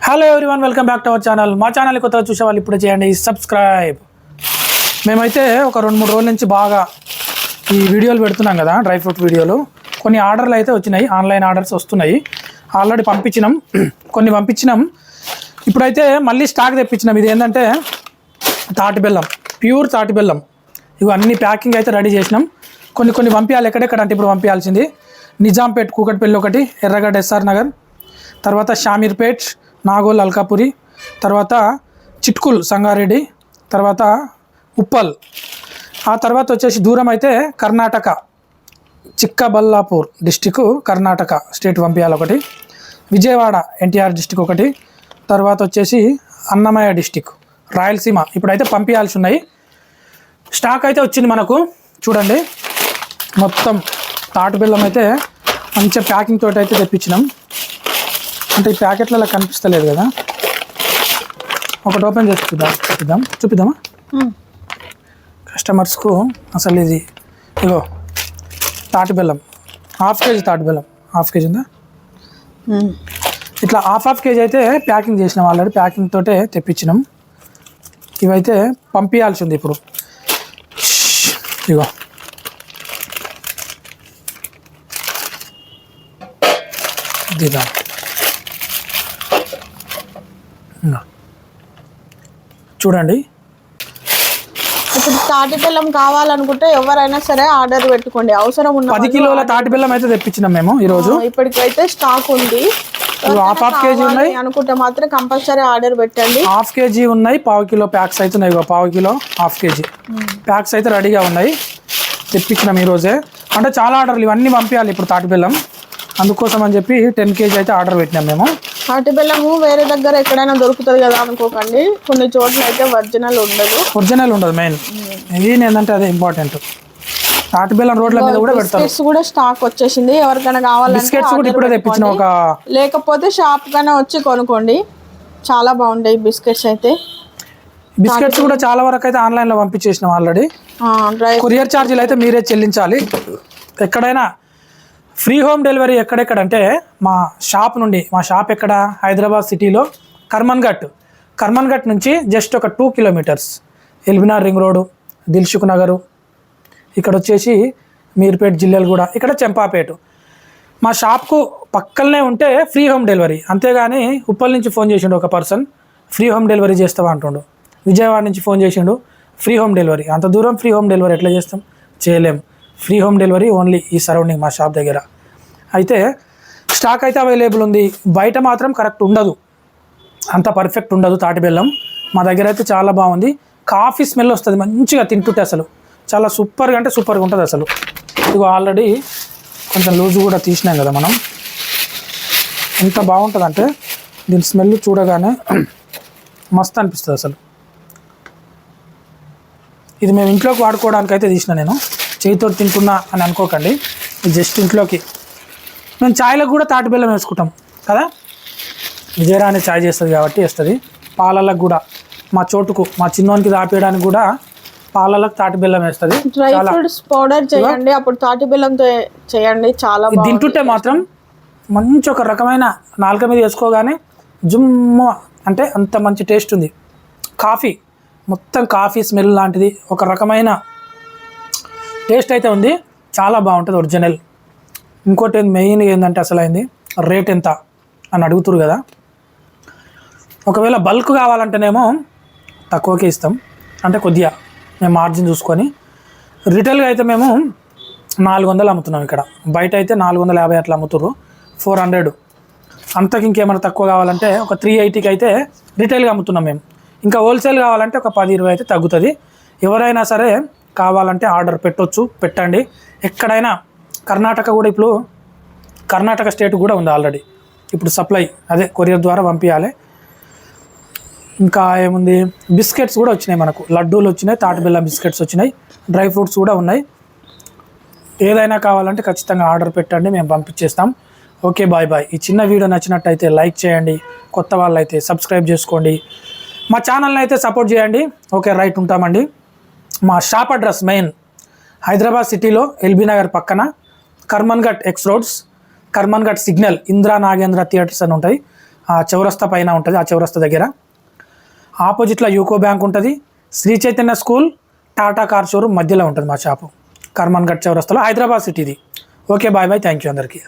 Hello everyone, welcome back to our channel. మా channel కొత్తగా చూసే వాళ్ళు ఇప్పుడు చేయండి సబ్స్క్రైబ్. మేమైతే ఒక 2-3 రోజుల నుంచి బాగా ఈ వీడియోలు పెడుతున్నాం కదా, డ్రై ఫ్రూట్ వీడియోలు. కొన్ని ఆర్డర్లు అయితే వచ్చినాయి, ఆన్లైన్ ఆర్డర్స్ వస్తున్నాయి. ఆల్రెడీ పంపించినాం, కొన్ని పంపించినాం. ఇప్పుడైతే మళ్ళీ స్టాక్ తెప్పించినాం. ఇది ఏంటంటే తాటి బెల్లం, ప్యూర్ తాటి బెల్లం. ఇవి అన్ని ప్యాకింగ్ అయితే రెడీ చేసినాం. కొన్ని పంపించాలి. ఎక్కడెక్కడ అంటే ఇప్పుడు పంపించాల్సింది నిజాంపేట్ కూకట్పల్లి ఒకటి, ఎర్రగడ్డ ఎస్ఆర్ నగర్, తర్వాత షామీర్పేట్, నాగోల్ అల్కాపురి, తర్వాత చిట్కుల్ సంగారెడ్డి, తర్వాత ఉప్పల్. ఆ తర్వాత వచ్చేసి దూరం అయితే కర్ణాటక చిక్కబల్లాపూర్ డిస్టిక్, కర్ణాటక స్టేట్ పంపించాలి ఒకటి, విజయవాడ ఎన్టీఆర్ డిస్టిక్ ఒకటి, తర్వాత వచ్చేసి అన్నమయ్య డిస్టిక్ రాయలసీమ. ఇప్పుడైతే పంపించాల్సి ఉన్నాయి. స్టాక్ అయితే వచ్చింది మనకు. చూడండి, మొత్తం తాటి బెల్లం అయితే మంచిగా ప్యాకింగ్ తోటి అయితే తెప్పించినాం. అంటే ఈ ప్యాకెట్లలో కనిపిస్తలేదు కదా, ఒకటి ఓపెన్ చేసి చూపిద్దామా కస్టమర్స్కు. అసలు ఇది ఇగో తాటి బెల్లం, ½ కేజీ తాటి బెల్లం. ½ కేజీ ఉందా? ఇట్లా హాఫ్ కేజీ అయితే ప్యాకింగ్ చేసినాం. ఆల్రెడీ ప్యాకింగ్ తోటే తెప్పించినాం. ఇవైతే పంపించాల్సి ఉంది ఇప్పుడు. ఇగో దిదా చూడండి. ఇప్పుడు తాటి బెల్లం కావాలనుకుంటే ఎవరైనా సరే ఆర్డర్ పెట్టుకోండి. అవసరం ఉన్న 10 కిలోల తాటి బెల్లం అయితే తెప్పించినాం మేము ఈరోజు. ఇప్పటికైతే స్టాక్ ఉంది. ½ కేజీ ఉన్నాయి అనుకుంటే మాత్రం కంపల్సరీ ఆర్డర్ పెట్టండి. ½ కేజీ ఉన్నాయి, ½ కిలో ప్యాక్స్ అయితే ఉన్నాయి. ½ కిలో ½ కేజీ ప్యాక్స్ అయితే రెడీగా ఉన్నాయి, తెప్పించినాం ఈరోజే. అంటే చాలా ఆర్డర్లు ఇవన్నీ పంపించాలి ఇప్పుడు తాటి బెల్లం. అందుకోసం అని చెప్పి 10 కేజీ అయితే ఆర్డర్ పెట్టినాం మేము. తాటి బెల్లము వేరే దగ్గర ఎక్కడైనా దొరుకుతుంది కదా అనుకోకండి. కొన్ని చోట్ల అయితే ఒరిజినల్ ఉండదు. మెయిన్ ఇది ఏంటంటే అదే ఇంపార్టెంట్. తాటి బెల్లం రోడ్ల మీద కూడా పెడతారు. బిస్కెట్స్ కూడా స్టాక్ వచ్చేసింది. ఎవరికైనా కావాలంటే బిస్కెట్స్ కూడా ఇప్పుడే తెప్పించిన. లేకపోతే షాప్ కన్నా వచ్చి కొనుక్కోండి, చాలా బాగుంటాయి బిస్కెట్స్ అయితే. బిస్కెట్స్ కూడా చాలా వరకు అయితే ఆన్లైన్లో పంపించేసినాం ఆల్రెడీ. కొరియర్ ఛార్జీలు అయితే మీరే చెల్లించాలి. ఎక్కడైనా ఫ్రీ హోమ్ డెలివరీ. ఎక్కడెక్కడంటే మా షాప్ ఎక్కడ, హైదరాబాద్ సిటీలో కర్మన్ ఘట్ నుంచి జస్ట్ ఒక 2 kilometres, LB Nagar ring road, Dilsukh Nagar, ఇక్కడ వచ్చేసి మీర్పేట్ జిల్లాలు కూడా, ఇక్కడ చెంపాపేట. మా షాప్కు పక్కనే ఉంటే ఫ్రీ హోమ్ డెలివరీ. అంతేగాని ఉప్పల్ నుంచి ఫోన్ చేసిండు ఒక పర్సన్, ఫ్రీ హోమ్ డెలివరీ చేస్తావా అంటుండు. విజయవాడ నుంచి ఫోన్ చేసిండు, ఫ్రీ హోమ్ డెలివరీ. అంత దూరం ఫ్రీ హోమ్ డెలివరీ ఎట్లా చేస్తాం? చేయలేం. ఫ్రీ హోమ్ డెలివరీ ఓన్లీ ఈ సరౌండింగ్ మా షాప్ దగ్గర. అయితే స్టాక్ అయితే అవైలబుల్ ఉంది. బయట మాత్రం కరెక్ట్ ఉండదు, అంత పర్ఫెక్ట్ ఉండదు తాటి బెల్లం. మా దగ్గర అయితే చాలా బాగుంది. కాఫీ స్మెల్ వస్తుంది మంచిగా తింటుంటే, అసలు చాలా సూపర్గా అంటే సూపర్గా ఉంటుంది అసలు. ఇదిగో ఆల్రెడీ కొంచెం లూజు కూడా తీసినాం కదా మనం. ఎంత బాగుంటుంది అంటే దీని స్మెల్ చూడగానే మస్తు అనిపిస్తుంది అసలు. ఇది మేము ఇంట్లోకి వాడుకోవడానికి అయితే తీసిన, నేను చేతితో తింటున్నా అని అనుకోకండి. జస్ట్ ఇంట్లోకి. మేము ఛాయ్లకు కూడా తాటి బెల్లం వేసుకుంటాం కదా, విజయరాణి ఛాయ్ చేస్తుంది కాబట్టి వేస్తుంది. పాలలకు కూడా మా చోటుకు, మా చిన్నోనికి తాపేయడానికి కూడా పాలలకు తాటి బెల్లం వేస్తుంది. డ్రై ఫ్రూట్స్ పౌడర్ చేయండి, అప్పుడు తాటి బెల్లంతో చేయండి, చాలా తింటుంటే మాత్రం మంచి ఒక రకమైన నాలుక మీద వేసుకోగానే జుమ్మ అంటే అంత మంచి టేస్ట్ ఉంది. కాఫీ మొత్తం కాఫీ స్మెల్ లాంటిది, ఒక రకమైన టేస్ట్ అయితే ఉంది. చాలా బాగుంటుంది ఒరిజినల్. ఇంకోటి మెయిన్ ఏంటంటే అసలు అయింది రేట్ ఎంత అని అడుగుతురు కదా. ఒకవేళ బల్క్ కావాలంటేనేమో తక్కువకే ఇస్తాం, అంటే కొద్దిగా మేము మార్జిన్ చూసుకొని. రిటైల్గా అయితే మేము 400 అమ్ముతున్నాం ఇక్కడ. బయట అయితే 450 అట్లా అమ్ముతుర్రు, 400. అంతకు ఇంకేమైనా తక్కువ కావాలంటే ఒక 380కి అయితే రిటైల్గా అమ్ముతున్నాం మేము. ఇంకా హోల్సేల్ కావాలంటే ఒక 10-20 అయితే తగ్గుతుంది. ఎవరైనా సరే కావాలంటే ఆర్డర్ పెట్టండి. ఎక్కడైనా కర్ణాటక కూడా, ఇప్పుడు కర్ణాటక స్టేట్ కూడా ఉంది ఆల్రెడీ. ఇప్పుడు సప్లై అదే కొరియర్ ద్వారా పంపించాలి. ఇంకా ఏముంది, బిస్కెట్స్ కూడా వచ్చినాయి మనకు. లడ్డూలు వచ్చినాయి, తాటి బెల్లం బిస్కెట్స్ వచ్చినాయి, డ్రై ఫ్రూట్స్ కూడా ఉన్నాయి. ఏదైనా కావాలంటే ఖచ్చితంగా ఆర్డర్ పెట్టండి, మేము పంపించేస్తాం. Okay, bye. ఈ చిన్న వీడియో నచ్చినట్టయితే లైక్ చేయండి, కొత్త వాళ్ళు అయితే సబ్స్క్రైబ్ చేసుకోండి, మా ఛానల్ని అయితే సపోర్ట్ చేయండి. ఓకే, రైట్, ఉంటామండి. మా షాప్ అడ్రస్ మెయిన్ హైదరాబాద్ సిటీలో ఎల్బీ నగర్ పక్కన Karman Ghat X roads, Karman Ghat signal, Indira Nagendra theatres అని ఉంటాయి. ఆ చౌరస్తా పైన ఉంటుంది, ఆ చౌరస్తా దగ్గర. ఆపోజిట్లో యూకో బ్యాంక్ ఉంటుంది. Sri Chaitanya school, Tata car showroom మధ్యలో ఉంటుంది మా షాపు, కర్మన్ ఘట్ చౌరస్తాలో, హైదరాబాద్ సిటీది. Okay, bye bye, thank you అందరికీ.